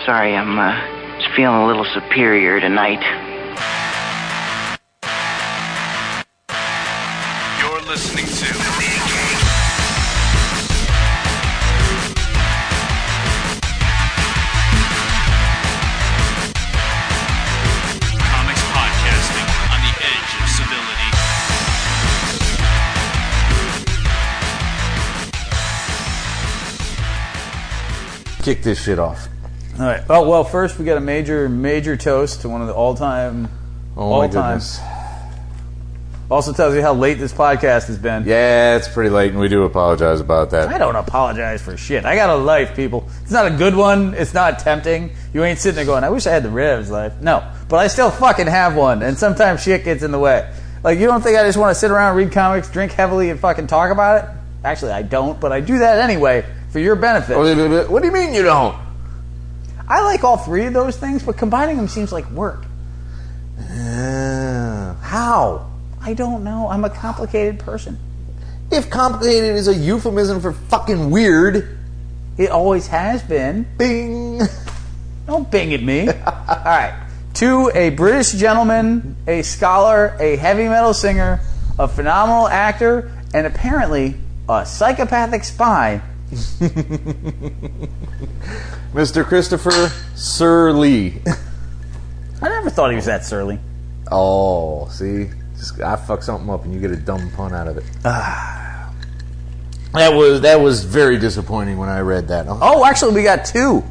Sorry, I'm just feeling a little superior tonight. You're listening to Comics Podcasting on the edge of civility. Kick this shit off. All right. Oh, well, first we got a major toast to one of the all-time. My goodness. Also tells you how late this podcast has been. Yeah, it's pretty late, and we do apologize about that. I don't apologize for shit. I got a life, people. It's not a good one. It's not tempting. You ain't sitting there going, I wish I had the Rev's life. No. But I still fucking have one, and sometimes shit gets in the way. Like, you don't think I just want to sit around, read comics, drink heavily, and fucking talk about it? Actually, I don't, but I do that anyway for your benefit. What do you mean you don't? I like all three of those things, but combining them seems like work. How? I don't know. I'm a complicated person. If complicated is a euphemism for fucking weird. It always has been. Bing. Don't bing at me. All right. To a British gentleman, a scholar, a heavy metal singer, a phenomenal actor, and apparently a psychopathic spy. Mr. Christopher Surly. I never thought he was that surly. Oh, see? I fuck something up and you get a dumb pun out of it. That was very disappointing when I read that. Oh, actually, we got two.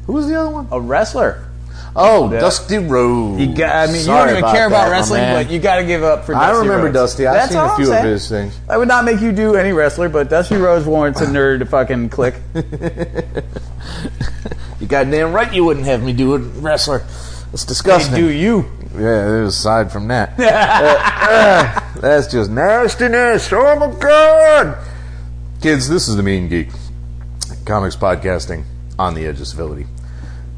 Who was the other one? A wrestler. Oh, Dusty Rhodes. You don't even care about wrestling, but you got to give up for Dusty Rhodes. I remember Dusty. I've seen a few of his things. I would not make you do any wrestler, but Dusty Rhodes warrants a nerd to fucking click. You goddamn right you wouldn't have me do a wrestler. It's disgusting. They do you. Yeah, aside from that. That's just nastiness. Oh my god! Kids, this is the Mean Geek. Comics podcasting on the edge of civility.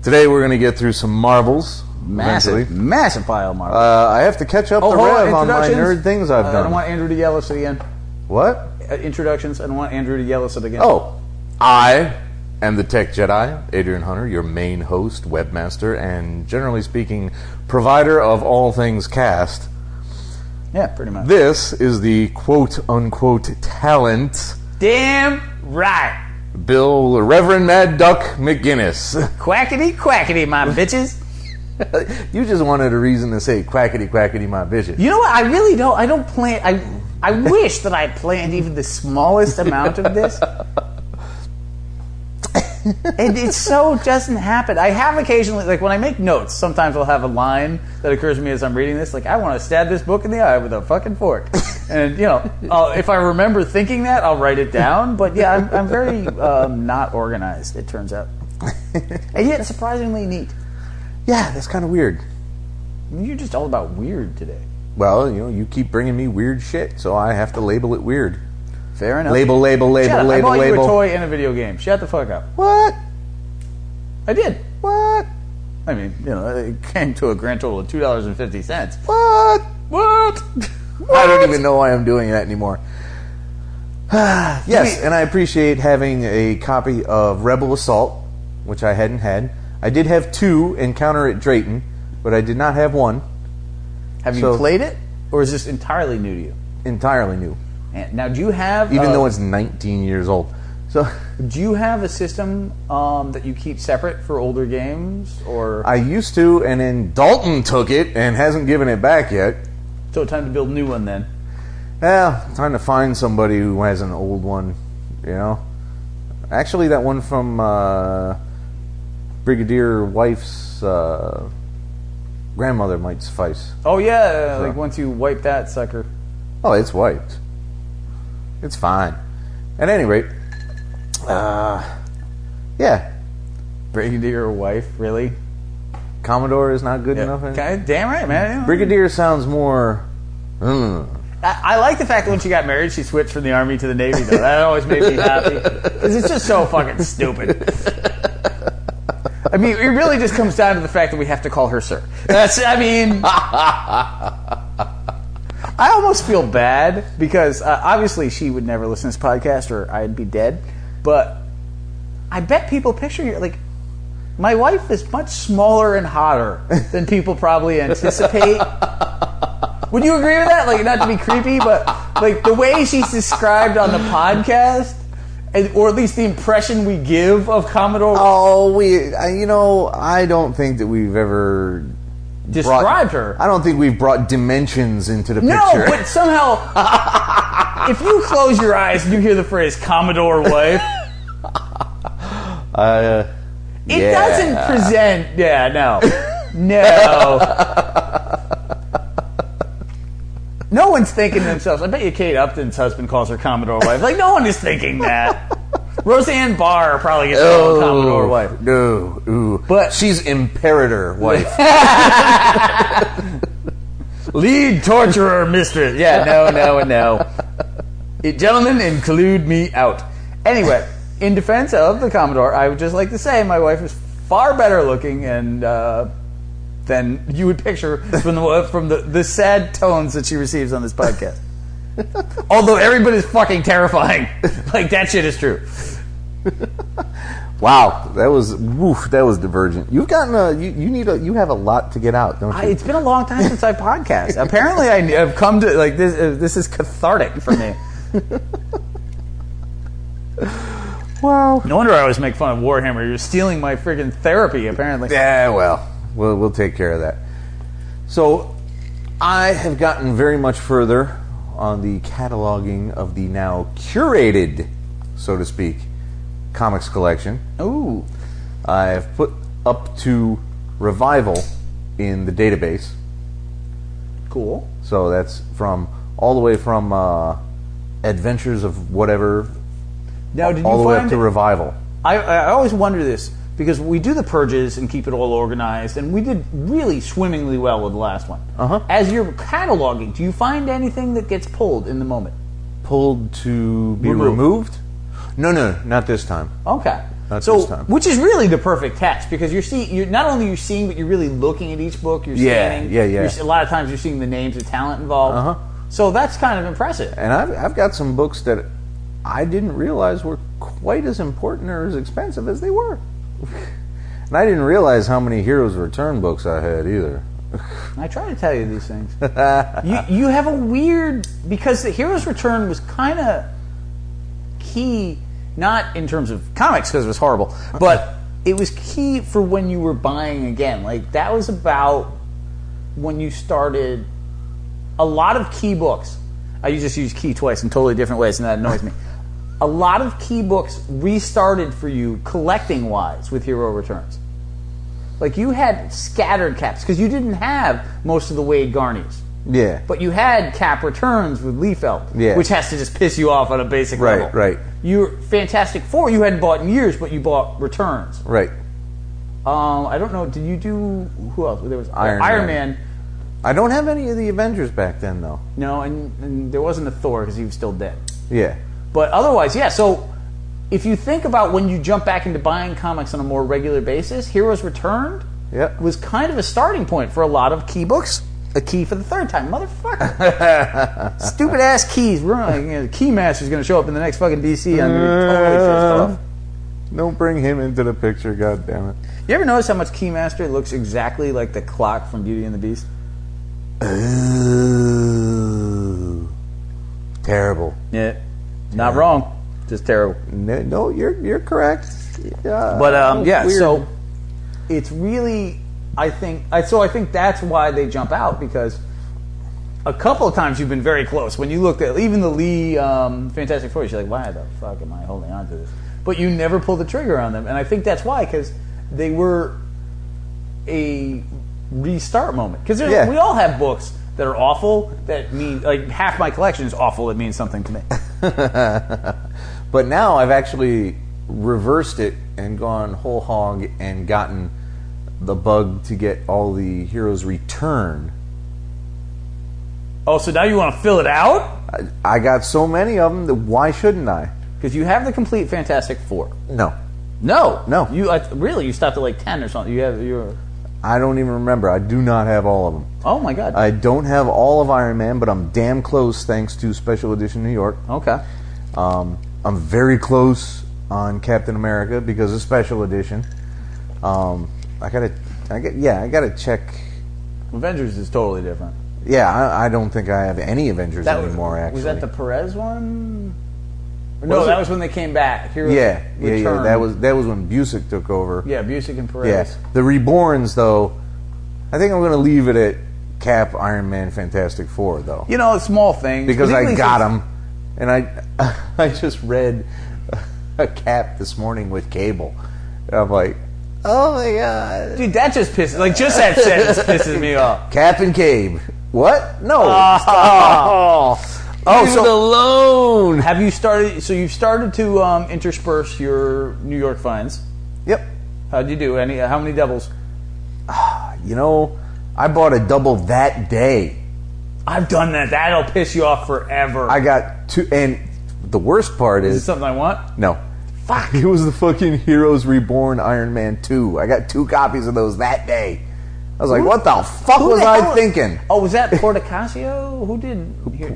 Today we're going to get through some Marvels. Massive pile of Marvels. I have to catch up the rev on my nerd things I've done. I don't want Andrew to yell us again. What? Introductions. I don't want Andrew to yell us again. Oh, I am the TechJedi, Adrian Hunter, your main host, webmaster, and generally speaking, provider of all things cast. Yeah, pretty much. This is the quote-unquote talent. Damn right. Bill Reverend Mad Duck McGinnis. Quackity, quackity, my bitches. You just wanted a reason to say quackity, quackity, my bitches. You know what? I really don't. I don't plan. I wish that I planned even the smallest amount of this. And it so doesn't happen. I have occasionally, like when I make notes, sometimes I'll have a line that occurs to me as I'm reading this, like, I want to stab this book in the eye with a fucking fork. And, you know, if I remember thinking that, I'll write it down. But yeah, I'm very not organized, it turns out. And yet surprisingly neat. Yeah, that's kind of weird. You're just all about weird today. Well, you know, you keep bringing me weird shit, so I have to label it weird. Fair enough. Label. I bought you a toy and a video game. Shut the fuck up. What? I did. What? I mean, you know, it came to a grand total of $2.50. What? I don't even know why I'm doing that anymore. Yes, and I appreciate having a copy of Rebel Assault, which I hadn't had. I did have 2, Encounter at Drayton, but I did not have 1. Have you played it, or is this entirely new to you? Entirely new. And now, do you have... Even though it's 19 years old. So, do you have a system that you keep separate for older games, or... I used to, and then Dalton took it and hasn't given it back yet. So time to build a new one, then. Yeah, trying to find somebody who has an old one, you know? Actually, that one from Brigadier Wife's grandmother might suffice. Oh, yeah, like once you wipe that sucker. Oh, it's wiped. It's fine. At any rate, yeah. Brigadier Wife, really? Commodore is not good enough? Okay, damn right, man. Brigadier sounds more... I like the fact that when she got married, she switched from the Army to the Navy, though. That always made me happy. Because it's just so fucking stupid. I mean, it really just comes down to the fact that we have to call her sir. I mean... I almost feel bad because obviously she would never listen to this podcast or I'd be dead. But I bet people picture you like My wife is much smaller and hotter than people probably anticipate. Would you agree with that? Like, not to be creepy, but like the way she's described on the podcast, or at least the impression we give of Commodore. Oh, I don't think that we've ever described her. I don't think we've brought dimensions into the No, picture. but somehow, if you close your eyes and you hear the phrase Commodore wife, it doesn't present. Yeah, no. No one's thinking to themselves, I bet you Kate Upton's husband calls her Commodore wife. Like, no one is thinking that. Roseanne Barr probably gets called Commodore wife. No, ooh. But she's Imperator wife. Lead torturer mistress. Yeah, no. Gentlemen, include me out. Anyway, in defense of the Commodore, I would just like to say my wife is far better looking and than you would picture from the sad tones that she receives on this podcast. Although everybody's fucking terrifying. Like, that shit is true. Wow, that was divergent. You've gotten you have a lot to get out, don't you? It's been a long time since I podcast. Apparently, I've come to like this. This is cathartic for me. Wow. No wonder I always make fun of Warhammer. You're stealing my friggin' therapy, apparently. Yeah, well, we'll take care of that. So, I have gotten very much further on the cataloging of the now curated, so to speak, comics collection. Ooh. I have put up to Revival in the database. Cool. So that's all the way from Adventures of whatever, Now, did you all the way up find to Revival. I always wonder this, because we do the purges and keep it all organized, and we did really swimmingly well with the last one. Uh-huh. As you're cataloging, do you find anything that gets pulled in the moment? Pulled to be removed? No, not this time. Okay. Not this time. Which is really the perfect test, because you're not only you're seeing, but you're really looking at each book. You're scanning. Yeah. A lot of times you're seeing the names of talent involved. Uh-huh. So that's kind of impressive. And I've got some books that I didn't realize were quite as important or as expensive as they were. And I didn't realize how many Heroes Return books I had either. I try to tell you these things. You have a weird, because the Heroes Return was kind of key, not in terms of comics because it was horrible, but it was key for when you were buying again. Like, that was about when you started a lot of key books. I just use key twice in totally different ways, and that annoys me. A lot of key books restarted for you collecting-wise with Hero Returns. Like, you had scattered caps, because you didn't have most of the Wade Garnies. Yeah. But you had Cap Returns with Liefeld, which has to just piss you off on a basic level. Right. Your Fantastic Four you hadn't bought in years, but you bought Returns. Right. I don't know, did you do, who else? There was Iron Man. I don't have any of the Avengers back then, though. No, and there wasn't a Thor because he was still dead. Yeah. But otherwise, yeah, so if you think about when you jump back into buying comics on a more regular basis, Heroes Returned was kind of a starting point for a lot of key books. A key for the third time, motherfucker. Stupid ass keys. Keymaster's going to show up in the next fucking DC. I'm going to be totally pissed off. Don't bring him into the picture, God damn it. You ever notice how much Keymaster looks exactly like the clock from Beauty and the Beast? Ooh. Terrible. Yeah. Not wrong. Just terrible. No, you're correct. Yeah. But weird. so it's really, I think that's why they jump out, because a couple of times you've been very close. When you looked at even the Lee Fantastic Four, you're like, why the fuck am I holding on to this? But you never pulled the trigger on them, and I think that's why, because they were a restart moment. Because we all have books that are awful that mean, like, half my collection is awful that means something to me. But now I've actually reversed it and gone whole hog and gotten the bug to get all the Heroes Return. Oh, so now you want to fill it out? I got so many of them that why shouldn't I? Because you have the complete Fantastic Four. No. You really? You stopped at like 10 or something. I don't even remember. I do not have all of them. Oh my god. I don't have all of Iron Man, but I'm damn close thanks to Special Edition New York. Okay. I'm very close on Captain America because of Special Edition. I gotta check. Avengers is totally different. Yeah, I don't think I have any Avengers anymore. Actually, was that the Perez one? Or Was no, that it? was when they came back. Heroes Yeah. Return. That was when Busick took over. Yeah, Busick and Perez. Yeah, the Reborns though. I think I'm going to leave it at Cap, Iron Man, Fantastic Four though. You know, small things Because I particularly got since- them, and I just read a Cap this morning with Cable. And I'm like, oh my god, Dude, that just pisses. Like, just that sentence pisses me off. Cap and Cabe. What? No. Oh, Leave it alone. Have you started? So you've started to intersperse your New York finds. Yep. How'd you do? How many doubles? You know, I bought a double that day. I've done that. That'll piss you off forever. I got two, and the worst part Is is this something I want? no. Fuck. It was the fucking Heroes Reborn Iron Man 2. I got 2 copies of those that day. I was like, what the fuck Who was the I hell- thinking? Oh, was that Portacasio? Who did?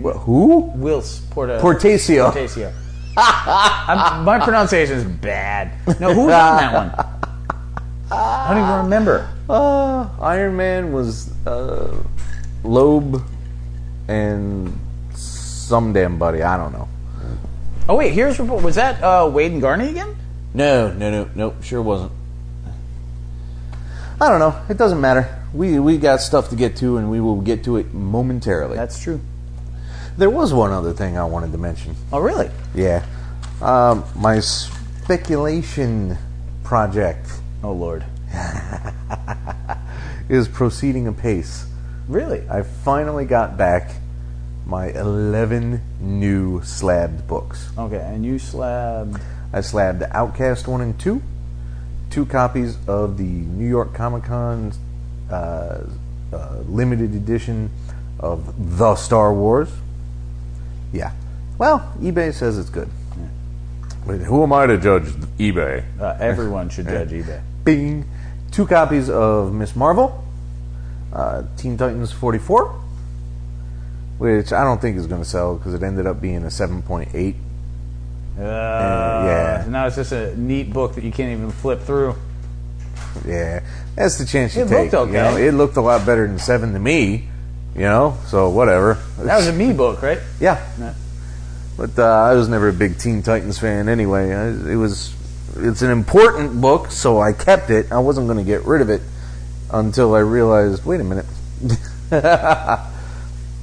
Who? Wills Portacio. Portacio. My pronunciation is bad. No, who was on that one? I don't even remember. Iron Man was Loeb and some damn buddy. I don't know. Oh wait, here's report. Was that Wade and Garney again? No. Sure wasn't. I don't know. It doesn't matter. We got stuff to get to, and we will get to it momentarily. That's true. There was one other thing I wanted to mention. Oh really? Yeah. My speculation project Oh Lord. is proceeding apace. Really? I finally got back my 11 new slabbed books. Okay, and you slabbed. I slabbed Outcast 1 and 2, 2 copies of the New York Comic Con limited edition of The Star Wars. Yeah. Well, eBay says it's good. But who am I to judge eBay? Everyone should judge eBay. Bing. 2 copies of Miss Marvel, Teen Titans 44, which I don't think is going to sell because it ended up being a 7.8. Yeah. Now it's just a neat book that you can't even flip through. Yeah, that's the chance you It take. looked okay. You know, it looked a lot better than 7 to me. You know, so whatever. That was a me book, right? Yeah. No. But I was never a big Teen Titans fan anyway. It's an important book, so I kept it. I wasn't going to get rid of it until I realized, wait a minute.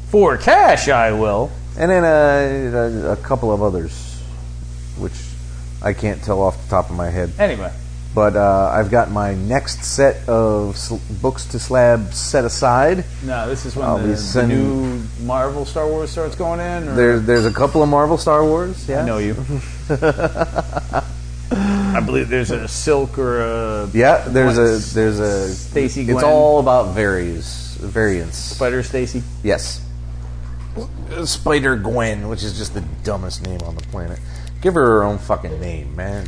For cash, I will. And then a couple of others, which I can't tell off the top of my head. Anyway. But I've got my next set of books to slab set aside. No, this is I'll when be the sending- new Marvel Star Wars starts going in? Or? There's a couple of Marvel Star Wars. Yeah. I know you. I believe there's a Silk or a... Yeah, there's a Stacy It's Gwen. all about variants. Spider Stacy. Yes. Spider Gwen, which is just the dumbest name on the planet. Give her own fucking name, man.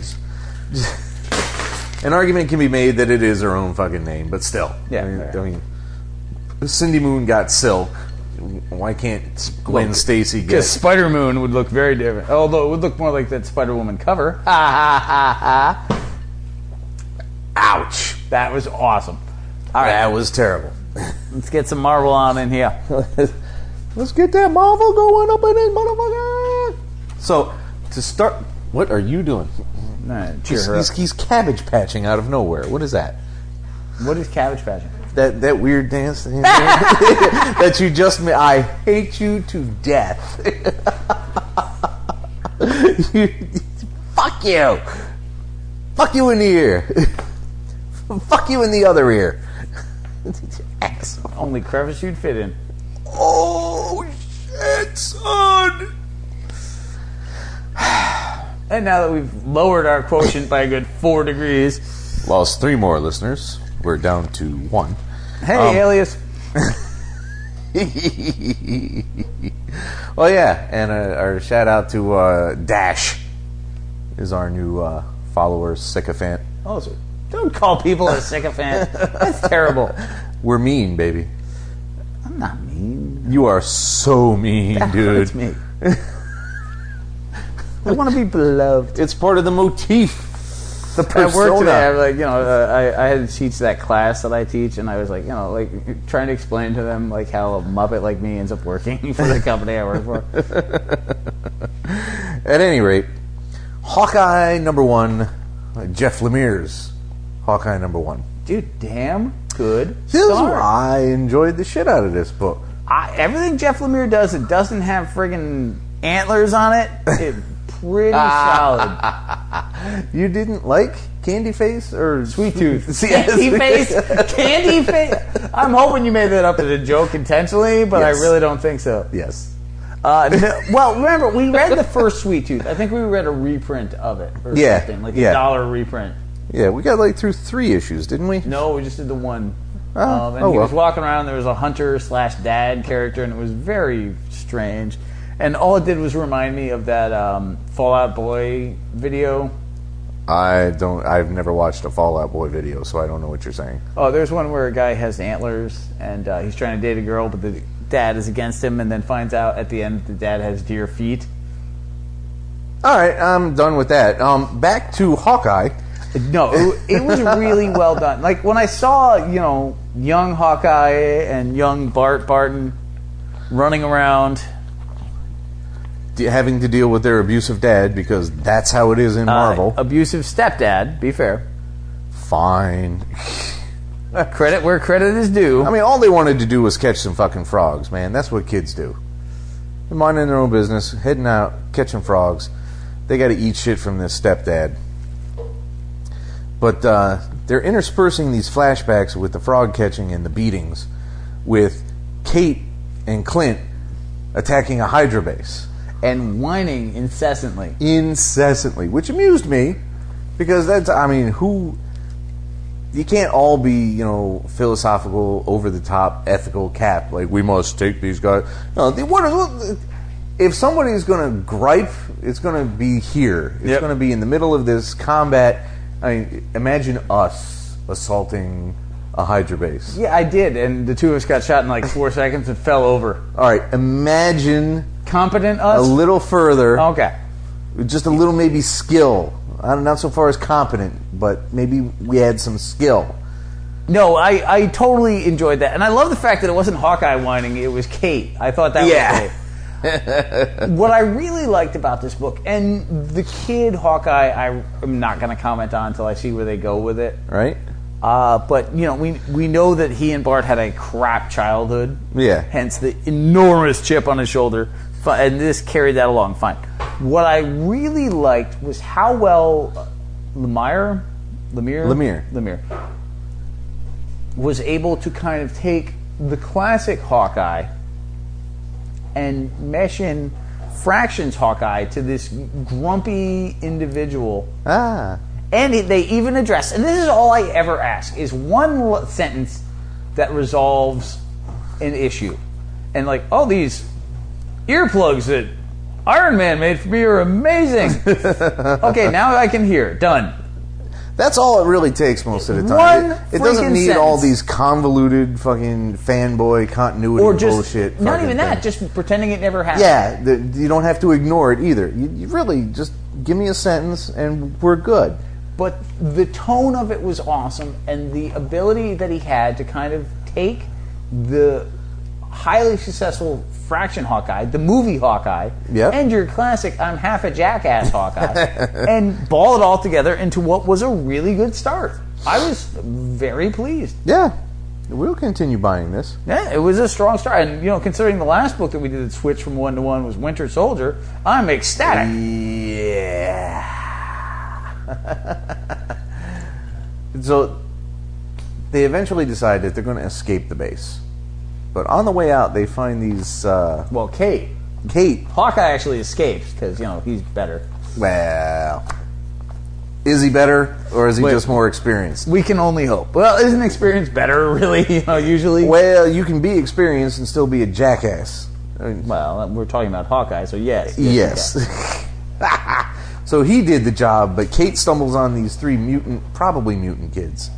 An argument can be made that it is her own fucking name, but still. Yeah. I mean Cindy Moon got Silk. Why can't Gwen Stacy get... Because Spider Moon would look very different. Although it would look more like that Spider Woman cover. Ha ha ha ha. Ouch. That was awesome. All right, That was terrible. let's get some Marvel on in here. Let's get that Marvel going up in this motherfucker. So, to start... What are you doing? All right, cheer her up. He's cabbage patching out of nowhere. What is that? What is cabbage patching? That weird dance thing that you just made. I hate you to death. Fuck you. Fuck you in the ear. Fuck you in the other ear. Asshole. Only crevice you'd fit in. Oh, shit, son. And now that we've lowered our quotient by a good 4 degrees. Lost 3 more listeners. We're down to 1. Hey, Alias. Well, yeah, and our shout out to Dash is our new follower, sycophant. Oh, so don't call people a sycophant. That's terrible. We're mean, baby. I'm not mean. You are so mean, That dude. hurts me. I want to be beloved. It's part of the motif. The At work persona. today, I'm like, I had to teach that class that I teach, and I was like, trying to explain to them like how a Muppet like me ends up working for the company I work for. At any rate, Hawkeye #1, Jeff Lemire's Hawkeye #1. Dude, damn good start. I enjoyed the shit out of this book. Everything Jeff Lemire does that doesn't have friggin' antlers on it, it's pretty solid. You didn't like Candy Face or Sweet Tooth? Candy Face? Candy Face? I'm hoping you made that up as a joke intentionally, but Yes. I really don't think so. Yes. No, well, remember, we read the first Sweet Tooth. I think we read a reprint of it or something, like a $1 reprint. Yeah, we got through 3 issues, didn't we? No, we just did the one. Oh, He was walking around, there was a hunter/dad character, and it was very strange. And all it did was remind me of that Fallout Boy video. I've never watched a Fallout Boy video, so I don't know what you're saying. Oh, there's one where a guy has antlers, and he's trying to date a girl, but the dad is against him, and then finds out at the end that the dad has deer feet. All right, I'm done with that. Back to Hawkeye. No, it was really well done. Like, when I saw, young Hawkeye and young Bart Barton running around, Having to deal with their abusive dad, because that's how it is in Marvel. Abusive stepdad, be fair. Fine. Credit where credit is due. I mean, all they wanted to do was catch some fucking frogs, man. That's what kids do. They're minding their own business, heading out, catching frogs. They got to eat shit from this stepdad. But they're interspersing these flashbacks with the frog catching and the beatings with Kate and Clint attacking a hydra base. And whining incessantly. Which amused me, because you can't all be, philosophical, over-the-top, ethical cap, like, we must take these guys. No, if somebody's going to gripe, it's going to be here. It's going to be in the middle of this combat. I mean, imagine us assaulting a hydra base. Yeah, I did, and the two of us got shot in 4 seconds and fell over. All right, imagine competent us? A little further. Okay. Just a little maybe skill. Not so far as competent, but maybe we had some skill. No, I totally enjoyed that. And I love the fact that it wasn't Hawkeye whining, it was Kate. I thought that was great. What I really liked about this book, and the kid Hawkeye, I'm not going to comment on until I see where they go with it. Right. But we know that he and Bart had a crap childhood. Yeah. Hence the enormous chip on his shoulder, and this carried that along fine. What I really liked was how well Lemire was able to kind of take the classic Hawkeye and mesh in Fraction's Hawkeye to this grumpy individual. Ah. And they even address, and this is all I ever ask, is one sentence that resolves an issue. And these earplugs that Iron Man made for me are amazing. Okay, now I can hear. Done. That's all it really takes most of the time. It doesn't need sentence. all these convoluted fucking fanboy continuity or just, bullshit. Not even that, thing. just pretending it never happened. Yeah, you don't have to ignore it either. You really just give me a sentence and we're good. But the tone of it was awesome, and the ability that he had to kind of take the highly successful Fraction Hawkeye, the movie Hawkeye, and your classic I'm half a jackass Hawkeye, and ball it all together into what was a really good start. I was very pleased. Yeah. We'll continue buying this. Yeah, it was a strong start. And, considering the last book that we did that switched from 1 to 1 was Winter Soldier, I'm ecstatic. Yeah. So, they eventually decide that they're going to escape the base. But on the way out, they find these... Kate. Hawkeye actually escapes, because, he's better. Well... Is he better, or is he just more experienced? We can only hope. Well, isn't experience better, really, usually? Well, you can be experienced and still be a jackass. Well, we're talking about Hawkeye, so yes. Yes. So he did the job, but Kate stumbles on these 3 probably mutant kids,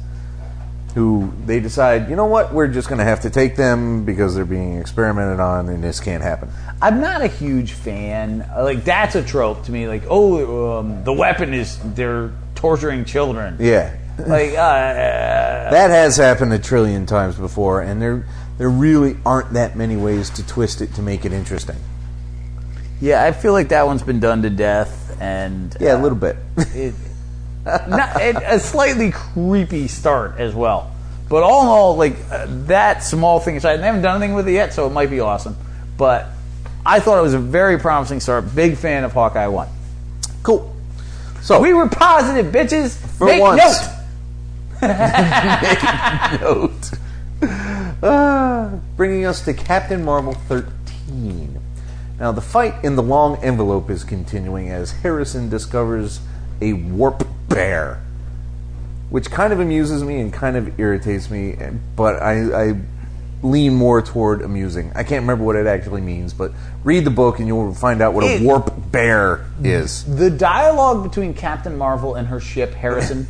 who they decide, you know what, we're just going to have to take them because they're being experimented on and this can't happen. I'm not a huge fan. That's a trope to me. The weapon is their torturing children. Yeah. Like, that has happened a trillion times before, and there really aren't that many ways to twist it to make it interesting. Yeah, I feel like that one's been done to death, and yeah, a little bit. A slightly creepy start as well. But all in all, like that small thing aside, they haven't done anything with it yet, so it might be awesome. But I thought it was a very promising start. Big fan of HAWKEYE 1. Cool. So we were positive, bitches. For Make once. note. Make note. Bringing us to Captain Marvel 13. Now, the fight in the long envelope is continuing as Harrison discovers a warp bear, which kind of amuses me and kind of irritates me, but I lean more toward amusing. I can't remember what it actually means, but read the book and you'll find out what a warp bear is. The dialogue between Captain Marvel and her ship, Harrison,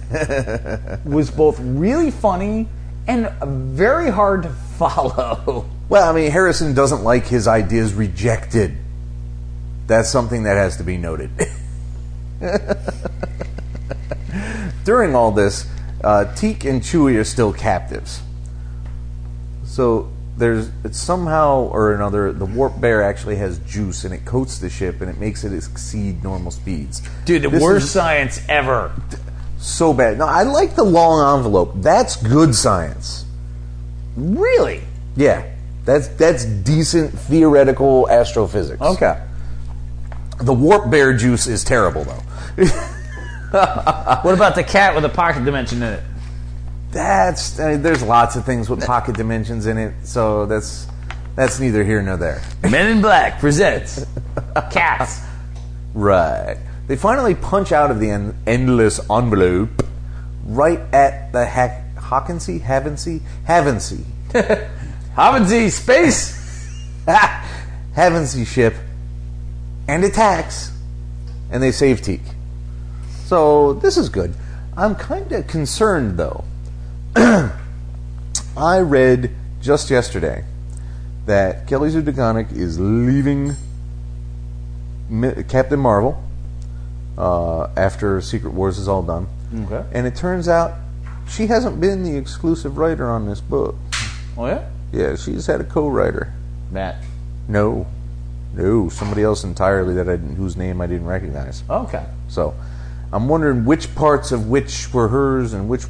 was both really funny and very hard to follow. Well, I mean, Harrison doesn't like his ideas rejected. That's something that has to be noted. During all this, Teak and Chewie are still captives. So it's somehow or another, the warp bear actually has juice and it coats the ship and it makes it exceed normal speeds. Dude, the worst science ever. So bad. No, I like the long envelope. That's good science. Really? Yeah. That's decent theoretical astrophysics. Okay. The warp bear juice is terrible, though. What about the cat with a pocket dimension in it? There's lots of things with pocket dimensions in it, so that's neither here nor there. Men in Black presents Cats. Right. They finally punch out of the endless envelope right at the Havensey space Havensey ship and attacks, and they save Teak. So this is good. I'm kind of concerned though. I read just yesterday that Kelly Sue DeConnick is leaving Captain Marvel after Secret Wars is all done. Okay. And it turns out she hasn't been the exclusive writer on this book. Oh yeah? Yeah, she's had a co-writer. Matt. No, somebody else entirely whose name I didn't recognize. Okay. So, I'm wondering which parts of which were hers and which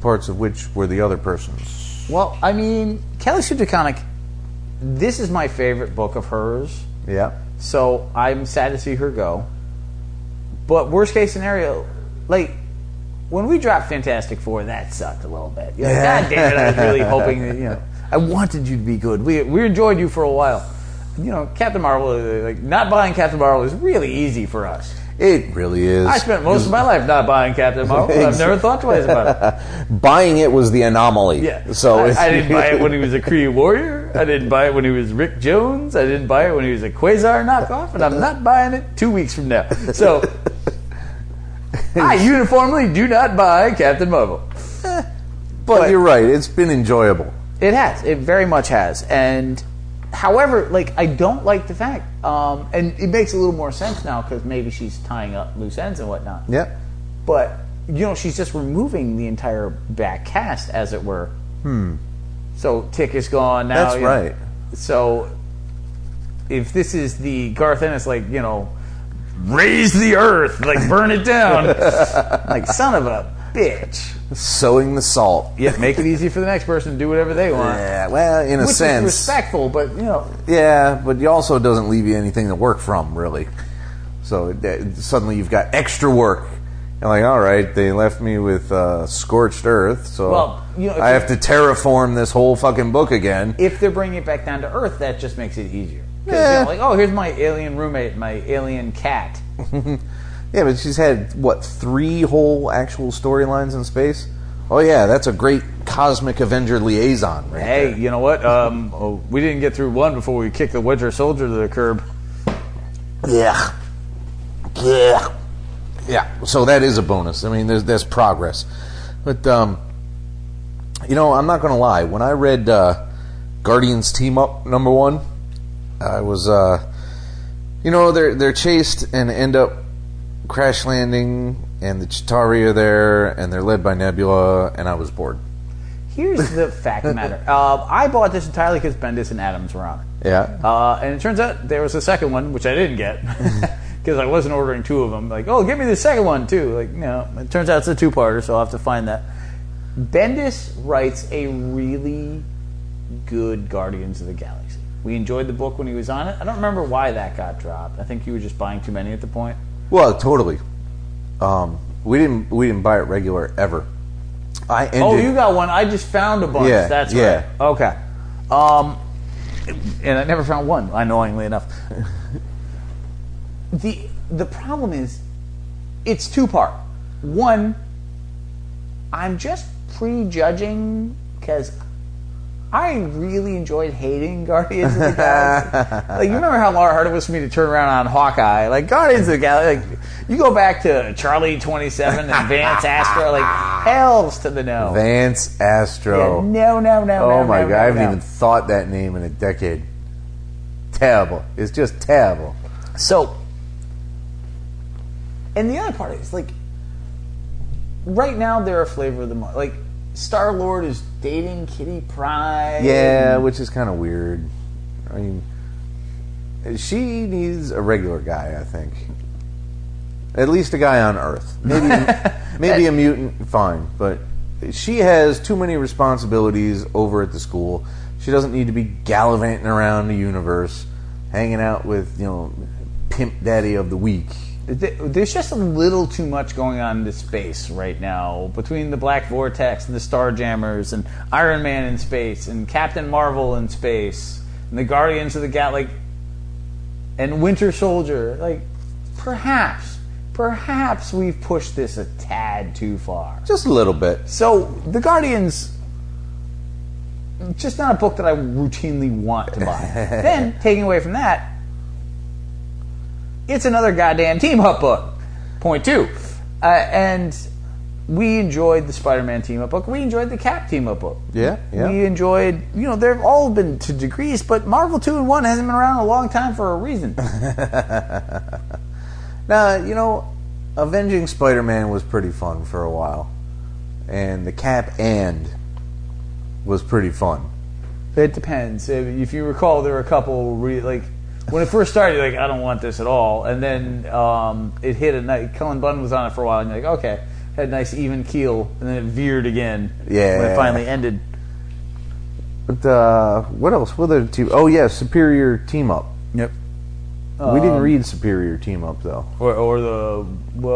parts of which were the other person's. Well, I mean, Kelly Sue DeConnick, this is my favorite book of hers. Yeah. So I'm sad to see her go. But worst case scenario, like when we dropped Fantastic Four, that sucked a little bit. You're like, God damn it! I was really hoping that I wanted you to be good. We enjoyed you for a while. Captain Marvel, like not buying Captain Marvel is really easy for us. It really is. I spent most of my life not buying Captain Marvel. I've never thought twice about it. Buying it was the anomaly. Yeah. So I didn't buy it when he was a Kree warrior. I didn't buy it when he was Rick Jones. I didn't buy it when he was a Quasar knockoff, and I'm not buying it 2 weeks from now. So I uniformly do not buy Captain Marvel. But you're right. It's been enjoyable. It has. It very much has. And however, I don't like the fact, and it makes a little more sense now because maybe she's tying up loose ends and whatnot. Yeah. But she's just removing the entire back cast, as it were. So Tick is gone now. That's right. So if this is the Garth Ennis, raise the earth, burn it down, son of a bitch. Sowing the salt. Yeah, make it easy for the next person to do whatever they want. Yeah, well, in a sense. Which is respectful, but, Yeah, but it also doesn't leave you anything to work from, really. So suddenly you've got extra work. And all right, they left me with scorched earth, so I have to terraform this whole fucking book again. If they're bringing it back down to Earth, that just makes it easier. Yeah. Here's my alien roommate, my alien cat. Yeah, but she's had, 3 whole actual storylines in space? Oh, yeah, that's a great cosmic Avenger liaison right there. You know what? We didn't get through one before we kicked the Winter Soldier to the curb. Yeah. Yeah, so that is a bonus. I mean, there's progress. But, I'm not going to lie. When I read Guardians Team Up #1, I was, they're chased and end up crash landing and the Chitauri are there, and they're led by Nebula, and I was bored. Here's the fact of the matter. I bought this entirely because Bendis and Adams were on it. Yeah. And it turns out there was a second one, which I didn't get because I wasn't ordering two of them. Like, oh, give me the second one too. Like, no. It turns out it's a two-parter, so I'll have to find that. Bendis writes a really good Guardians of the Galaxy. We enjoyed the book when he was on it. I don't remember why that got dropped. I think you were just buying too many at the point. Well, totally. We didn't buy it regular ever. Oh, you got one. I just found a bunch. Yeah, That's yeah. right. Okay. And I never found one, annoyingly enough. The problem is, it's two-part. One, I'm just prejudging because I really enjoyed hating Guardians of the Galaxy. Like, you remember how hard it was for me to turn around on HAWKEYE? Like, Guardians of the Galaxy, like, you go back to Charlie 27 and Vance Astro, like, hells to the no. Vance Astro. Yeah, no. Oh my God, I haven't no. even thought that name in a decade. Terrible. It's just terrible. So, and the other part is, like, right now they're a flavor of the month. Like, Star-Lord is dating Kitty Pryde. Yeah, which is kind of weird. I mean, she needs a regular guy, I think. At least a guy on Earth. Maybe a mutant, fine. But she has too many responsibilities over at the school. She doesn't need to be gallivanting around the universe, hanging out with, Pimp Daddy of the Week. There's just a little too much going on in this space right now between the Black Vortex and the Starjammers and Iron Man in space and Captain Marvel in space and the Guardians of the Galaxy and Winter Soldier. Like, perhaps we've pushed this a tad too far. Just a little bit. So, the Guardians, just not a book that I routinely want to buy. Then, taking away from that, it's another goddamn team-up book. Point two. And we enjoyed the Spider-Man team-up book. We enjoyed the Cap team-up book. Yeah. We enjoyed, they've all been to degrees, but Marvel 2-in-1 hasn't been around a long time for a reason. Now, Avenging Spider-Man was pretty fun for a while. And the Cap and was pretty fun. It depends. If you recall, there were a couple, when it first started, you're like, I don't want this at all. And then it hit a night. Cullen Bunn was on it for a while, and you're like, okay. Had a nice even keel, and then it veered again when it finally ended. But what else? What other two? Oh, yeah, Superior Team Up. Yep. We didn't read Superior Team Up, though.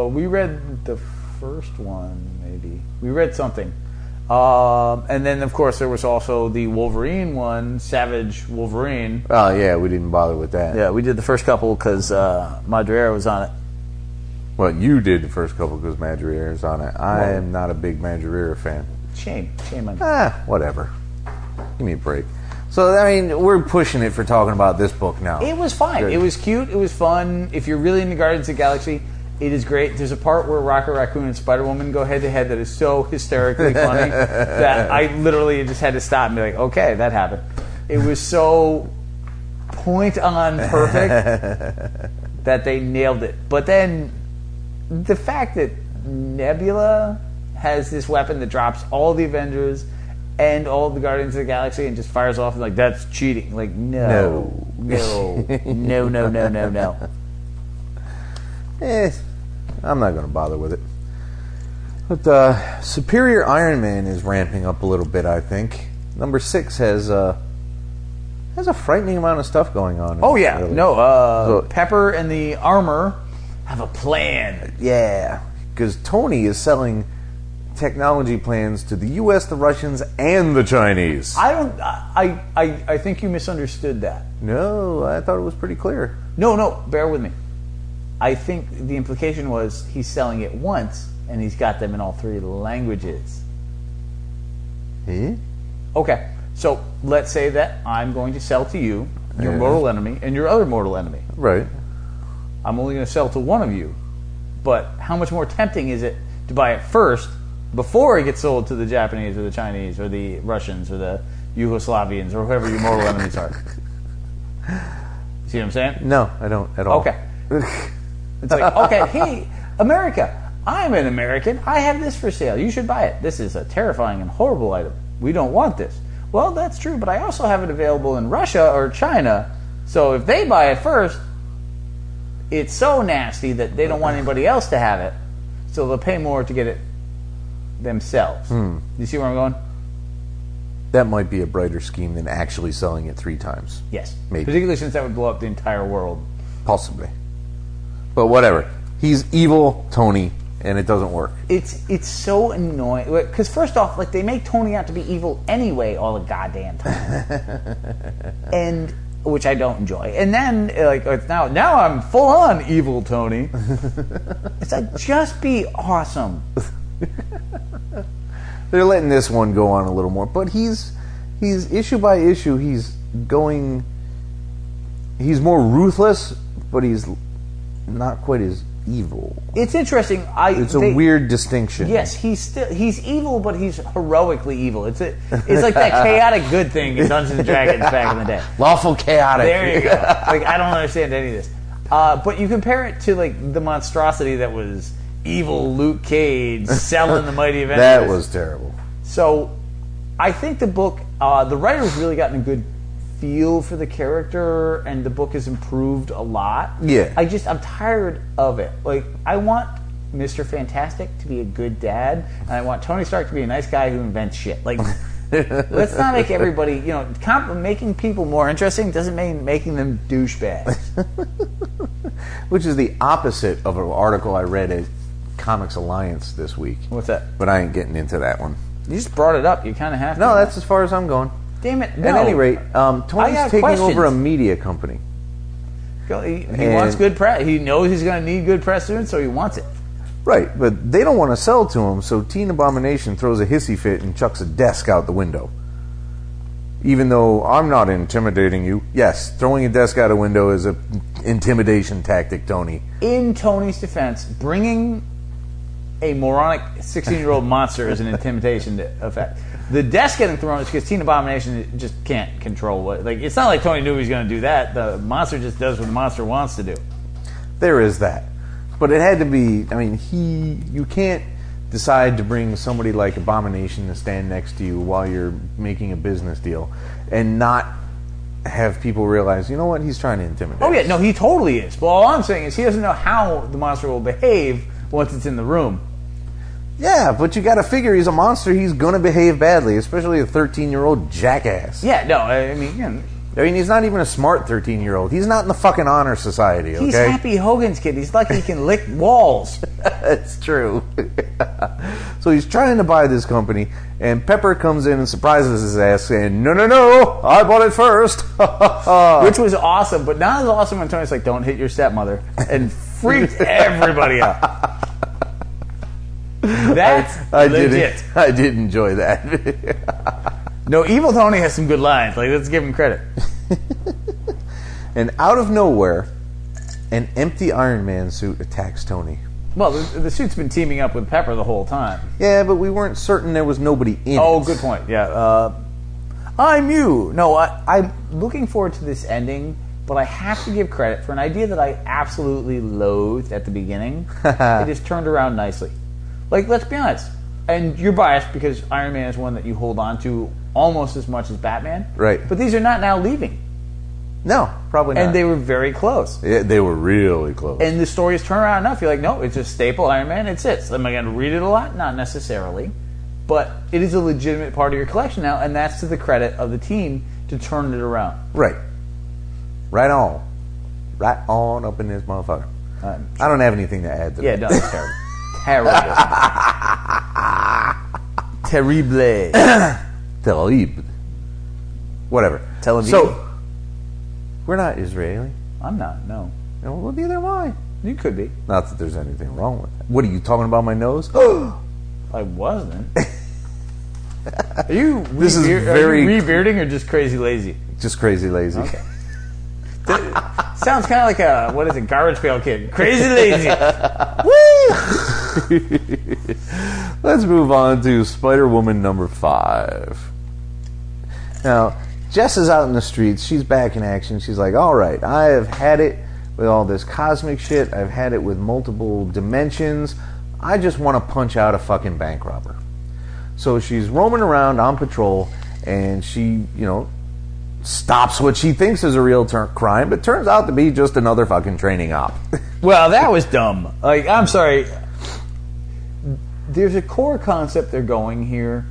We read the first one, maybe. We read something. And then, of course, there was also the Wolverine one, Savage Wolverine. Oh, yeah, we didn't bother with that. Yeah, we did the first couple because Madriera was on it. Well, you did the first couple because Madriera's on it. I am not a big Madriera fan. Shame on you. Whatever. Give me a break. So, we're pushing it for talking about this book now. It was fine. Good. It was cute. It was fun. If you're really into Guardians of the Galaxy, it is great. There's a part where Rocket Raccoon and Spider-Woman go head-to-head that is so hysterically funny that I literally just had to stop and be like, okay, that happened. It was so point-on perfect that they nailed it. But then the fact that Nebula has this weapon that drops all the Avengers and all the Guardians of the Galaxy and just fires off and like, that's cheating. Like, no. I'm not going to bother with it. But Superior Iron Man is ramping up a little bit, I think. Number 6 has a frightening amount of stuff going on. Oh, yeah. Really. No, Pepper and the Armor have a plan. Yeah, because Tony is selling technology plans to the U.S., the Russians, and the Chinese. I think you misunderstood that. No, I thought it was pretty clear. No, bear with me. I think the implication was he's selling it once, and he's got them in all 3 languages. Eh? Okay, so let's say that I'm going to sell to you, your mortal enemy, and your other mortal enemy. Right. I'm only going to sell to one of you, but how much more tempting is it to buy it first before it gets sold to the Japanese or the Chinese or the Russians or the Yugoslavians or whoever your mortal enemies are? See what I'm saying? No, I don't at all. Okay. It's like, okay, hey, America, I'm an American. I have this for sale. You should buy it. This is a terrifying and horrible item. We don't want this. Well, that's true, but I also have it available in Russia or China. So if they buy it first, it's so nasty that they don't want anybody else to have it. So they'll pay more to get it themselves. You see where I'm going? That might be a brighter scheme than actually selling it 3 times. Yes. Maybe. Particularly since that would blow up the entire world. Possibly. But whatever. He's evil Tony, and it doesn't work. It's so annoying. Because first off, like, they make Tony out to be evil anyway all the goddamn time. And... which I don't enjoy. And then, like, it's now I'm full-on evil Tony. It's like, just be awesome. They're letting this one go on a little more, but he's issue by issue, he's more ruthless, but he's not quite as evil. It's interesting. It's a weird distinction. Yes, he's evil, but he's heroically evil. It's like that chaotic good thing in Dungeons and Dragons back in the day. Lawful chaotic. There you go. Like, I don't understand any of this. But you compare it to, like, the monstrosity that was evil Luke Cage selling the Mighty Avengers. That was terrible. So, I think the book, the writer's really gotten a good feel for the character, and the book has improved a lot. Yeah. I'm tired of it. Like, I want Mr. Fantastic to be a good dad, and I want Tony Stark to be a nice guy who invents shit. Like, let's not make everybody, making people more interesting doesn't mean making them douchebags. Which is the opposite of an article I read at Comics Alliance this week. What's that? But I ain't getting into that one. You just brought it up. You kind of have to. No, that's as far as I'm going. Damn it. No. At any rate, Tony's taking over a media company. He wants good press. He knows he's going to need good press soon, so he wants it. Right, but they don't want to sell to him, so Teen Abomination throws a hissy fit and chucks a desk out the window. Even though I'm not intimidating you. Yes, throwing a desk out a window is an intimidation tactic, Tony. In Tony's defense, bringing a moronic 16-year-old monster is an intimidation effect. The desk getting thrown is because Teen Abomination just can't control what... Like, it's not like Tony knew he was going to do that. The monster just does what the monster wants to do. There is that. But it had to be... I mean, you can't decide to bring somebody like Abomination to stand next to you while you're making a business deal and not have people realize, you know what, he's trying to intimidate us. Oh, yeah, no, he totally is. But all I'm saying is he doesn't know how the monster will behave once it's in the room. Yeah, but you got to figure he's a monster. He's going to behave badly, especially a 13-year-old jackass. Yeah, no, I mean, he's not even a smart 13-year-old. He's not in the fucking honor society, okay? He's Happy Hogan's kid. He's lucky he can lick walls. That's true. So he's trying to buy this company, and Pepper comes in and surprises his ass, saying, no, I bought it first. Which was awesome, but not as awesome when Tony's like, don't hit your stepmother, and freaked everybody out. That's legit. I did enjoy that. No, Evil Tony has some good lines. Like, let's give him credit. And out of nowhere, an empty Iron Man suit attacks Tony. Well, the suit's been teaming up with Pepper the whole time. Yeah, but we weren't certain there was nobody in it. Oh, good point. Yeah. I'm you. No, I'm looking forward to this ending, but I have to give credit for an idea that I absolutely loathed at the beginning. It just turned around nicely. Like, let's be honest. And you're biased because Iron Man is one that you hold on to almost as much as Batman. Right. But these are not now leaving. No, probably not. And they were very close. Yeah, they were really close. And the stories turn around enough. You're like, no, it's a staple Iron Man. It sits. Am I going to read it a lot? Not necessarily. But it is a legitimate part of your collection now, and that's to the credit of the team to turn it around. Right. Right on. Right on up in this motherfucker. I don't have anything to add to that. Yeah, no, it's terrible. Terrible. Terrible. Whatever. Tel Aviv. So, we're not Israeli. I'm not, no. Well, neither am I. You could be. Not that there's anything wrong with that. What are you talking about, my nose? I wasn't. Are you This is very... Are you rebearding or just crazy lazy? Just crazy lazy. Okay. Sounds kind of like a, what is it, Garbage Pail Kid. Crazy lazy. Woo! Let's move on to Spider-Woman number 5. Now, Jess is out in the streets. She's back in action. She's like, all right, I have had it with all this cosmic shit. I've had it with multiple dimensions. I just want to punch out a fucking bank robber. So she's roaming around on patrol, and she, stops what she thinks is a real crime, but turns out to be just another fucking training op. Well, that was dumb. Like, I'm sorry. There's a core concept they're going here,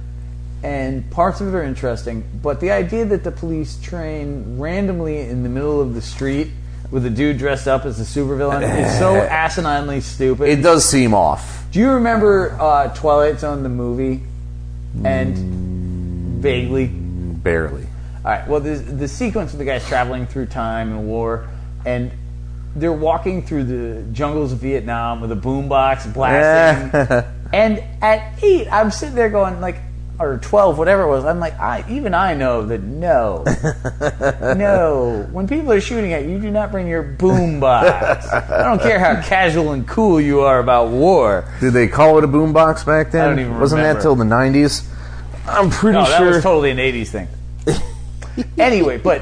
and parts of it are interesting, but the idea that the police train randomly in the middle of the street with a dude dressed up as a supervillain is so asininely stupid. It does seem off. Do you remember Twilight Zone, the movie? And vaguely? Barely. All right, well, the sequence of the guys traveling through time and war, and they're walking through the jungles of Vietnam with a boombox blasting. And at 8, I'm sitting there going, like, or 12, whatever it was, I'm like, I know that no. When people are shooting at you, do not bring your boombox. I don't care how casual and cool you are about war. Did they call it a boombox back then? I don't even Wasn't remember. that till the 90s? I'm pretty No, sure. that was totally an 80s thing. Anyway, but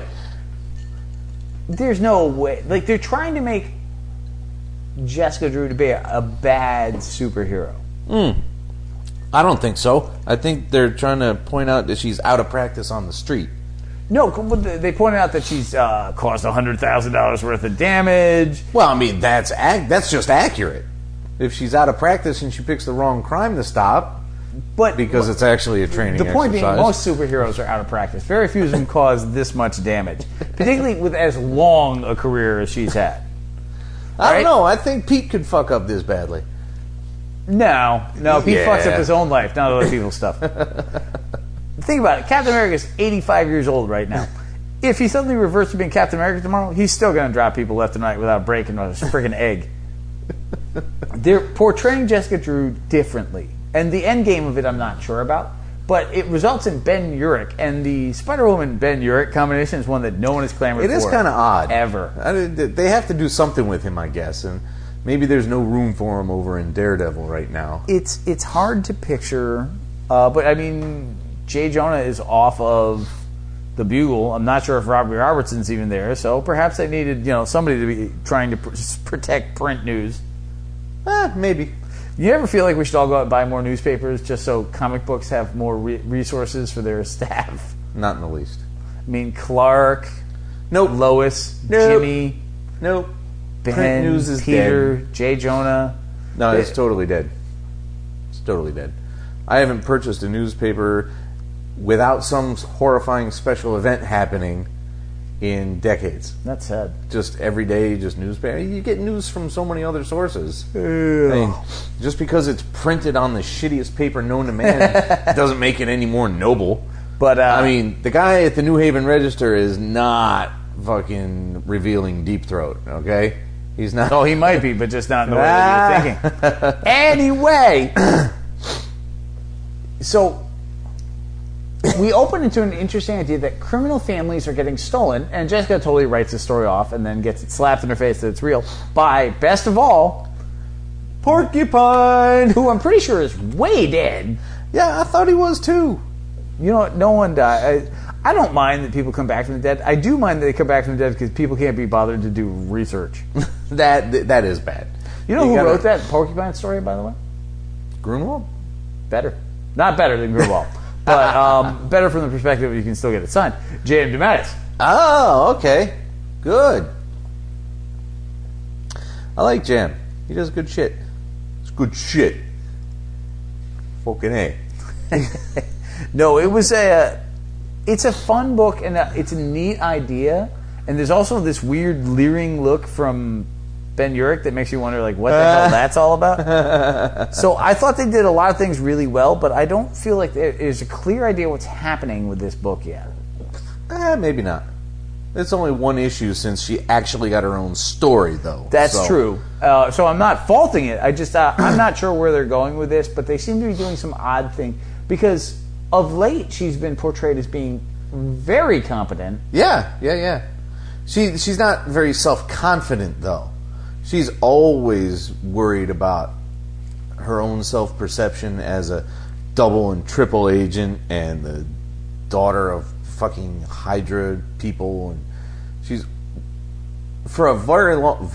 there's no way. Like, they're trying to make Jessica Drew to be a bad superhero. I don't think so. I think they're trying to point out that she's out of practice on the street. No, they pointed out that she's caused $100,000 worth of damage. Well, I mean, that's just accurate. If she's out of practice and she picks the wrong crime to stop, But because it's actually a training the point exercise. being, most superheroes are out of practice. Very few of them cause this much damage, particularly with as long a career as she's had. I don't know. I think Pete could fuck up this badly. No, Pete Yeah. fucks up his own life, not other people's stuff. Think about it. Captain America's 85 years old right now. If he suddenly reverts to being Captain America tomorrow, he's still going to drop people left and right without breaking a freaking egg. They're portraying Jessica Drew differently. And the end game of it, I'm not sure about. But it results in Ben Urich. And the Spider-Woman Ben Urich combination is one that no one has clamored for. It is kind of odd. Ever. They have to do something with him, I guess. And maybe there's no room for him over in Daredevil right now. It's hard to picture. But, I mean, Jay Jonah is off of the Bugle. I'm not sure if Robbie Robertson's even there. So perhaps they needed somebody to be trying to protect print news. Maybe. You ever feel like we should all go out and buy more newspapers just so comic books have more resources for their staff? Not in the least. I mean, Clark, Nope. Lois, Nope. Jimmy, Nope. Ben, Print news is Peter, dead. Jay Jonah. No, it's totally dead. It's totally dead. I haven't purchased a newspaper without some horrifying special event happening in decades. That's sad. Just every day, just newspaper. You get news from so many other sources. I mean, just because it's printed on the shittiest paper known to man doesn't make it any more noble. But I mean, the guy at the New Haven Register is not fucking revealing Deep Throat, okay? He's not. oh, he might be, but just not in the way that you're thinking. Anyway, so we open into an interesting idea that criminal families are getting stolen, and Jessica totally writes the story off and then gets it slapped in her face that it's real by, best of all, Porcupine, who I'm pretty sure is way dead. Yeah, I thought he was too. No one died. I don't mind that people come back from the dead. I do mind that they come back from the dead because people can't be bothered to do research. That is bad. You know who wrote that Porcupine story, by the way? Grunwald? Better. Not better than Grunwald, but better from the perspective you can still get it signed. J.M. DeMatteis. Oh, okay. Good. I like Jam. He does good shit. It's good shit. Fucking A. No, it's a fun book, and it's a neat idea. And there's also this weird leering look from Ben Urich that makes you wonder, like, what the hell that's all about. So I thought they did a lot of things really well, but I don't feel like there's a clear idea what's happening with this book yet. Maybe not. It's only one issue since she actually got her own story, though. That's true. So I'm not faulting it. I just I'm not sure where they're going with this, but they seem to be doing some odd thing because of late she's been portrayed as being very competent. Yeah. She's not very self-confident, though. She's always worried about her own self-perception as a double and triple agent and the daughter of fucking hydra people, and she's for a very long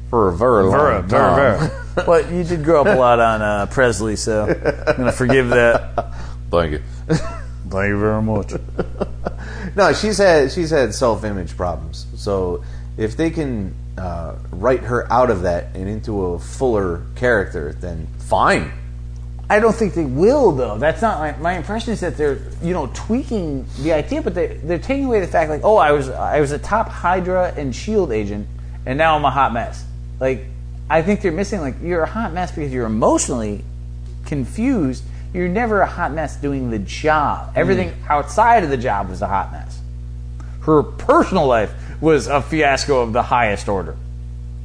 for a very long time. But you did grow up a lot on Presley, so I'm going to forgive that. Thank you. Thank you very much. No, she's had self-image problems. So if they can write her out of that and into a fuller character, then fine. I don't think they will, though. That's not my impression. Is that they're tweaking the idea, but they're taking away the fact like, oh, I was a top Hydra and Shield agent, and now I'm a hot mess. Like, I think they're missing like you're a hot mess because you're emotionally confused. You're never a hot mess doing the job. Everything outside of the job was a hot mess. Her personal life was a fiasco of the highest order.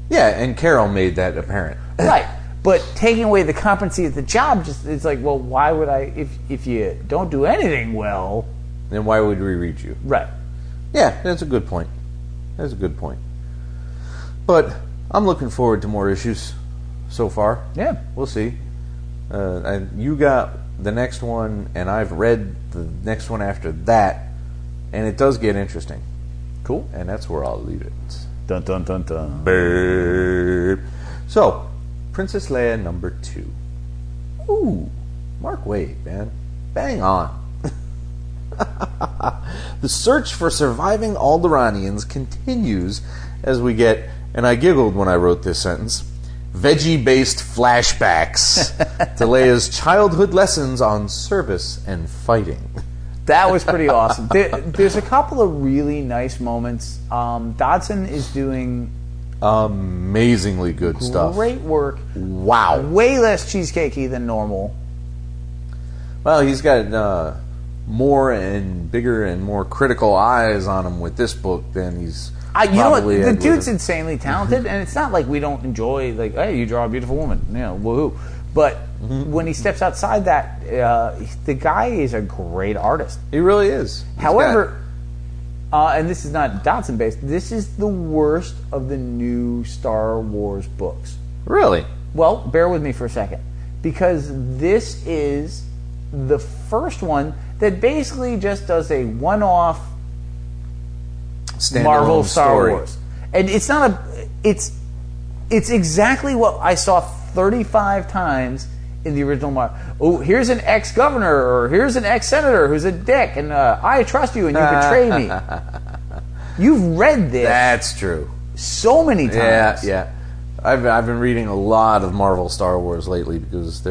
Yeah, and Carol made that apparent. Right. But taking away the competency at the job, it's like, well, why would I, if you don't do anything well... Then why would we read you? Right. Yeah, that's a good point. That's a good point. But I'm looking forward to more issues so far. Yeah. We'll see. And you got the next one, and I've read the next one after that, and it does get interesting. Cool. And that's where I'll leave it. Dun dun dun dun. Burp. So, Princess Leia number 2. Ooh, Mark Waid, man. Bang on. The search for surviving Alderaanians continues as we get, and I giggled when I wrote this sentence, veggie-based flashbacks to Leia's childhood lessons on service and fighting. That was pretty awesome. There's a couple of really nice moments. Dodson is doing amazingly good stuff. Great work. Wow. Way less cheesecakey than normal. Well, he's got more and bigger and more critical eyes on him with this book than he's you know what? probably The had dude's with insanely talented, and it's not like we don't enjoy, like, hey, you draw a beautiful woman, woohoo. But when he steps outside that, the guy is a great artist. He really is. However, and this is not Dodson based, this is the worst of the new Star Wars books. Really? Well, bear with me for a second. Because this is the first one that basically just does a one-off Standalone Marvel Star story. Wars. And it's not it's exactly what I saw 35 times in the original Marvel. Oh, here's an ex-governor, or here's an ex-senator who's a dick, and I trust you and you betray me. You've read this. That's true. So many times. Yeah. I've been reading a lot of Marvel Star Wars lately because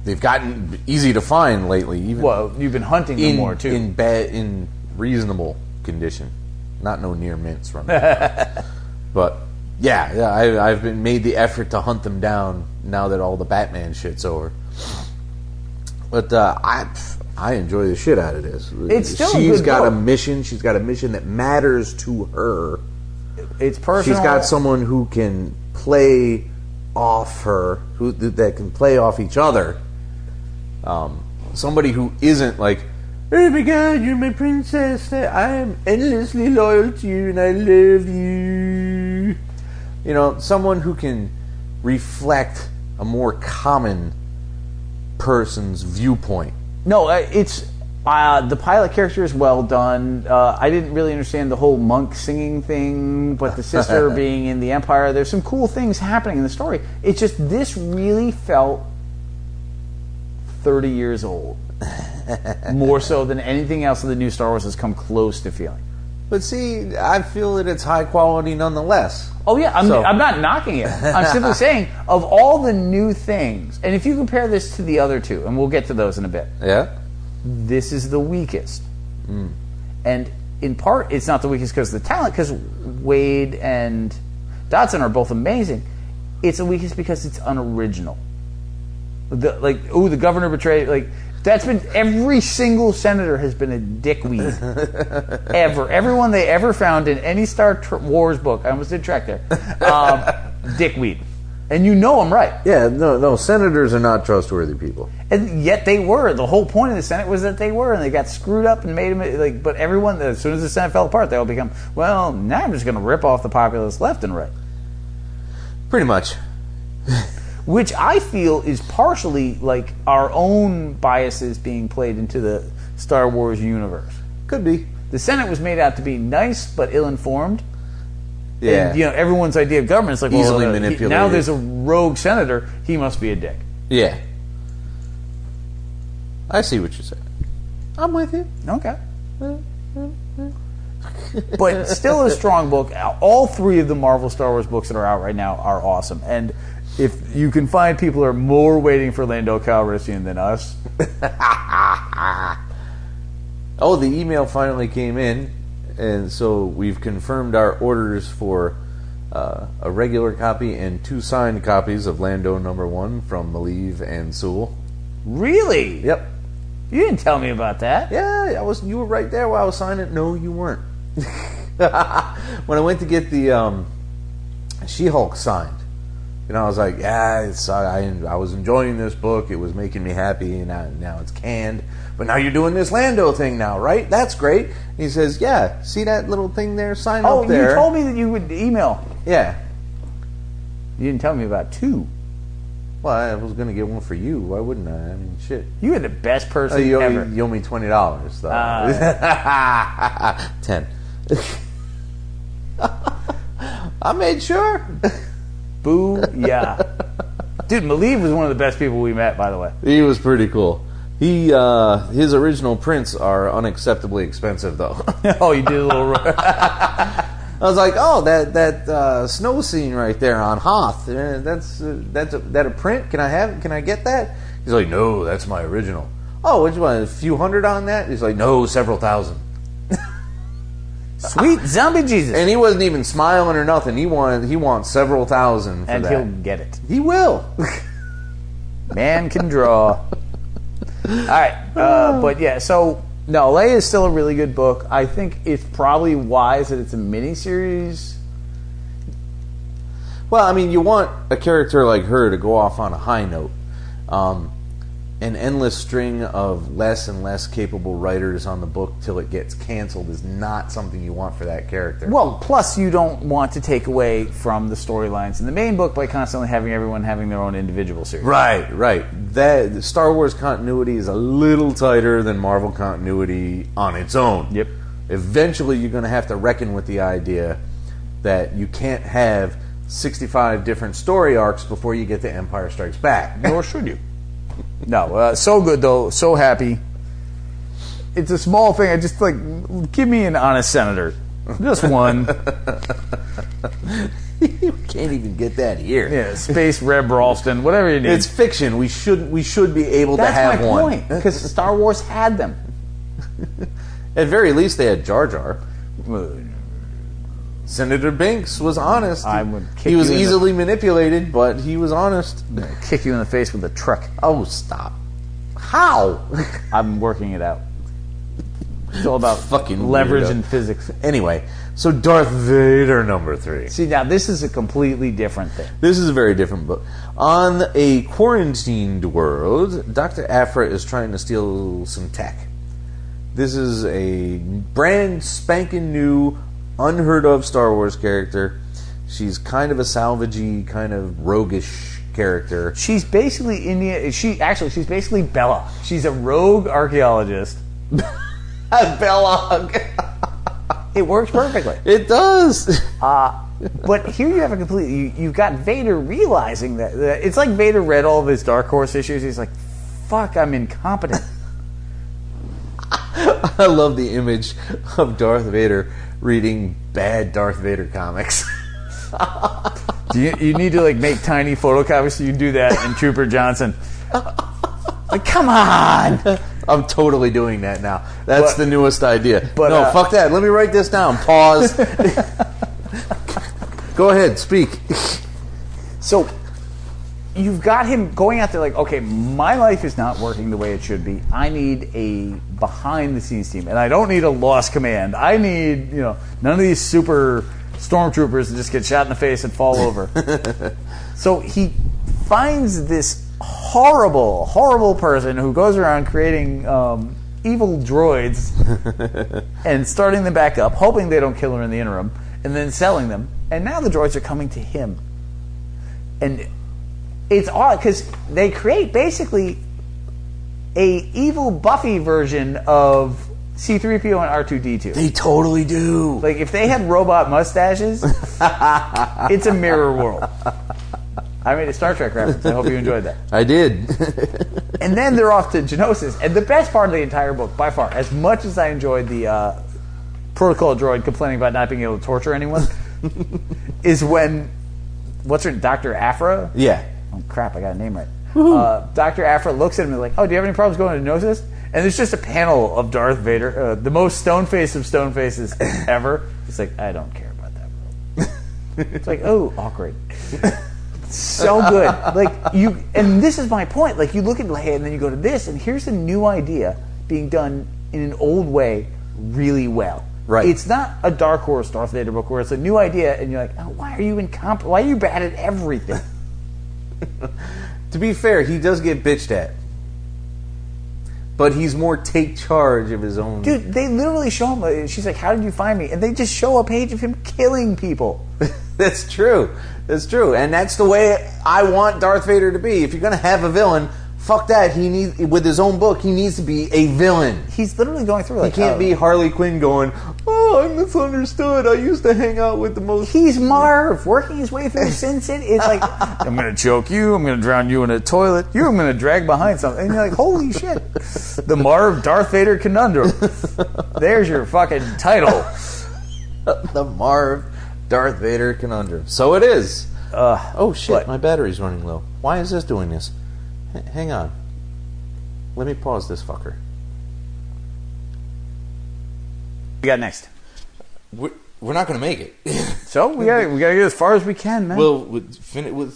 they've gotten easy to find lately. Even well, you've been hunting them more too. In reasonable condition, not no near mints from it. But yeah, I've been made the effort to hunt them down now that all the Batman shit's over. But I enjoy the shit out of this. It's still she's a good got book. a mission. She's got a mission that matters to her. It's personal. She's got someone who can play off her, that can play off each other. Somebody who isn't like, oh my God, you're my princess. I am endlessly loyal to you, and I love you. You know, someone who can reflect a more common person's viewpoint. No, it's the pilot character is well done. I didn't really understand the whole monk singing thing, but the sister being in the Empire, there's some cool things happening in the story. It's just this really felt 30 years old. More so than anything else in the new Star Wars has come close to feeling. But see, I feel that it's high quality nonetheless. Oh yeah, I'm not knocking it. I'm simply saying, of all the new things, and if you compare this to the other two, and we'll get to those in a bit. Yeah? This is the weakest. And in part, it's not the weakest because of the talent, because Wade and Dodson are both amazing. It's the weakest because it's unoriginal. The governor betrayed, that's been, every single senator has been a dickweed. Ever. Everyone they ever found in any Star Wars book, I almost did track there, dickweed. And you know I'm right. Yeah, no, senators are not trustworthy people. And yet they were. The whole point of the Senate was that they were, and they got screwed up and made them, but everyone, as soon as the Senate fell apart, they all become, well, now I'm just going to rip off the populace left and right. Pretty much. Which I feel is partially like our own biases being played into the Star Wars universe. Could be. The Senate was made out to be nice but ill-informed. Yeah. And, everyone's idea of government is like, Easily well, manipulated. now there's a rogue senator. He must be a dick. Yeah. I see what you're saying. I'm with you. Okay. But still a strong book. All three of the Marvel Star Wars books that are out right now are awesome. And if you can find people who are more waiting for Lando Calrissian than us. Oh, the email finally came in, and so we've confirmed our orders for a regular copy and 2 signed copies of Lando #1 from Malieve and Sewell. Really? Yep. You didn't tell me about that. Yeah, you were right there while I was signing it. No, you weren't. When I went to get the She-Hulk signed, I was like, yeah, I was enjoying this book. It was making me happy, and now it's canned. But now you're doing this Lando thing now, right? That's great. And he says, yeah, see that little thing there? Sign up there. Oh, you told me that you would email. Yeah. You didn't tell me about 2. Well, I was going to get one for you. Why wouldn't I? I mean, shit. You are the best person You ever. owe me $20, though. 10. I made sure. Boo-yah. Dude, Malieve was one of the best people we met, by the way. He was pretty cool. His original prints are unacceptably expensive, though. Oh, you did a little... I was like, oh, that snow scene right there on Hoth. That's a print. Can I get that? He's like, no, that's my original. Oh, which one? A few hundred on that? He's like, no, several thousand. Sweet zombie Jesus. And he wasn't even smiling or nothing. He wants several thousand for and that. he'll get it. He will. Man can draw. All right, but yeah, so no, Leia is still a really good book. I think it's probably wise that it's a miniseries. Well, I mean, you want a character like her to go off on a high note. An endless string of less and less capable writers on the book till it gets canceled is not something you want for that character. Well, plus you don't want to take away from the storylines in the main book by constantly having everyone having their own individual series. Right. The Star Wars continuity is a little tighter than Marvel continuity on its own. Yep. Eventually, you're going to have to reckon with the idea that you can't have 65 different story arcs before you get to Empire Strikes Back. Nor should you. No, so good though, so happy. It's a small thing. I just give me an honest senator, just one. You can't even get that here. Yeah, Space Reb Ralston, whatever you need. It's fiction. We should be able to have That's my one. point, because Star Wars had them. At very least, they had Jar Jar. Senator Binks was honest. I would kick he was you in easily manipulated, but he was honest. Kick you in the face with a truck. Oh, stop. How? I'm working it out. It's all about Fucking leverage weirdo. and physics. Anyway, so Darth Vader #3. See, now this is a completely different thing. This is a very different book. On a quarantined world, Dr. Aphra is trying to steal some tech. This is a brand spanking new, unheard of Star Wars character. She's kind of a salvagey, kind of roguish character. She's basically she's basically Bella. She's a rogue archaeologist. Bella. It works perfectly. It does. But here you have you've got Vader realizing that it's like Vader read all of his Dark Horse issues. He's like, fuck, I'm incompetent. I love the image of Darth Vader reading bad Darth Vader comics. You need to make tiny photocopies so you do that in Trooper Johnson. Come on! I'm totally doing that now. That's the newest idea. But, no, fuck that. Let me write this down. Pause. Go ahead. Speak. So, you've got him going out there okay, my life is not working the way it should be. I need a behind-the-scenes team. And I don't need a lost command. I need, none of these super stormtroopers that just get shot in the face and fall over. So he finds this horrible, horrible person who goes around creating evil droids and starting them back up, hoping they don't kill her in the interim, and then selling them. And now the droids are coming to him. And it's odd because they create basically a evil Buffy version of C-3PO and R2-D2. They totally do. Like, if they had robot mustaches, it's a mirror world. I made a Star Trek reference. I hope you enjoyed that. I did. And then they're off to Geonosis. And the best part of the entire book, by far, as much as I enjoyed the protocol droid complaining about not being able to torture anyone, is when, what's her, Dr. Afra? Yeah. Oh, crap, I got a name right. Dr. Afra looks at him and is like, oh, do you have any problems going to Geonosis? And there's just a panel of Darth Vader, the most stone face of stone faces ever. He's like, I don't care about that, bro. It's like, oh, awkward. So good. Like, you, and this is my point. Like, you look at Leia and then you go to this, and here's a new idea being done in an old way really well. Right. It's not a Dark Horse Darth Vader book where it's a new idea and you're like, oh, why are you incompetent? Why are you bad at everything? To be fair, he does get bitched at. But he's more take charge of his own... Dude, they literally show him, she's like, how did you find me? And they just show a page of him killing people. That's true. That's true. And that's the way I want Darth Vader to be. If you're going to have a villain, fuck that. He needs, with his own book, he needs to be a villain. He's literally going through like... He can't be Harley Quinn going, oh, I'm misunderstood. I used to hang out with the most... He's Marv, working his way through Sin City. It's like, I'm going to choke you, I'm going to drown you in a toilet, you I'm going to drag behind something. And you're like, holy shit. The Marv Darth Vader Conundrum. There's your fucking title. The Marv Darth Vader Conundrum. So it is. Oh shit, what? My battery's running low. Why is this doing this? Hang on. Let me pause this fucker. We got next. We're not going to make it. So we got to get as far as we can, man. We'll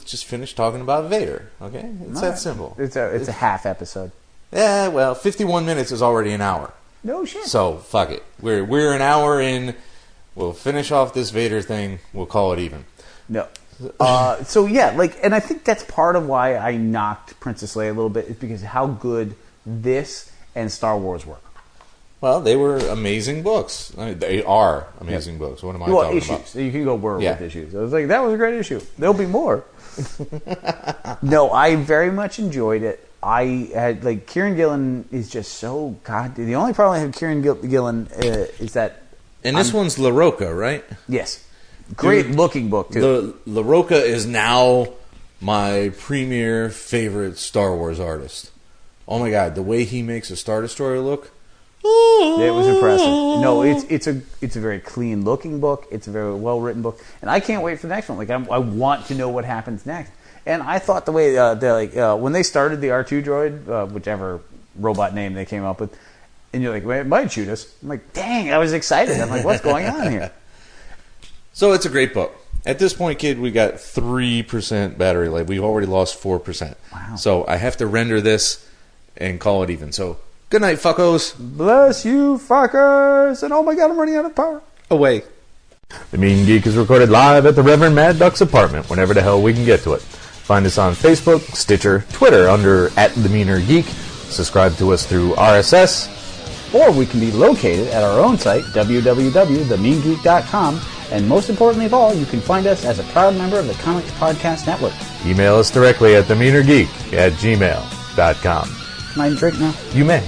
just finish talking about Vader. Okay, it's that simple. It's a half episode. Yeah, well, 51 minutes is already an hour. No shit. So fuck it. We're an hour in. We'll finish off this Vader thing. We'll call it even. No. So yeah, like, and I think that's part of why I knocked Princess Leia a little bit, is because of how good this and Star Wars were. Well, they were amazing books. I mean, they are amazing books. What am I talking issues. about? You can go with issues. I was like, that was a great issue. There'll be more. No, I very much enjoyed it. I had, like, Kieran Gillen is just so god. The only problem I have with Kieran Gillen is that, and this one's La Roca, right? Yes, great looking book too. La Roca is now my premier favorite Star Wars artist. Oh my god, the way he makes a Star Destroyer look. It was impressive. No, it's a very clean looking book. It's a very well written book, and I can't wait for the next one. Like, I want to know what happens next. And I thought the way when they started the R2 droid, whichever robot name they came up with, and you're like, well, it might shoot us. I'm like, dang, I was excited. I'm like, what's going on here? So it's a great book. At this point, kid, we got 3% battery life. We've already lost 4%. Wow. So I have to render this and call it even. So good night, fuckos. Bless you, fuckers. And oh my god, I'm running out of power. Away. The Mean Geek is recorded live at the Reverend Mad Duck's apartment whenever the hell we can get to it. Find us on Facebook, Stitcher, Twitter under @TheMeanerGeek. Subscribe to us through RSS. Or we can be located at our own site, www.themeangeek.com. And most importantly of all, you can find us as a proud member of the Comics Podcast Network. Email us directly at themeanergeek@gmail.com. Can I drink now? You may.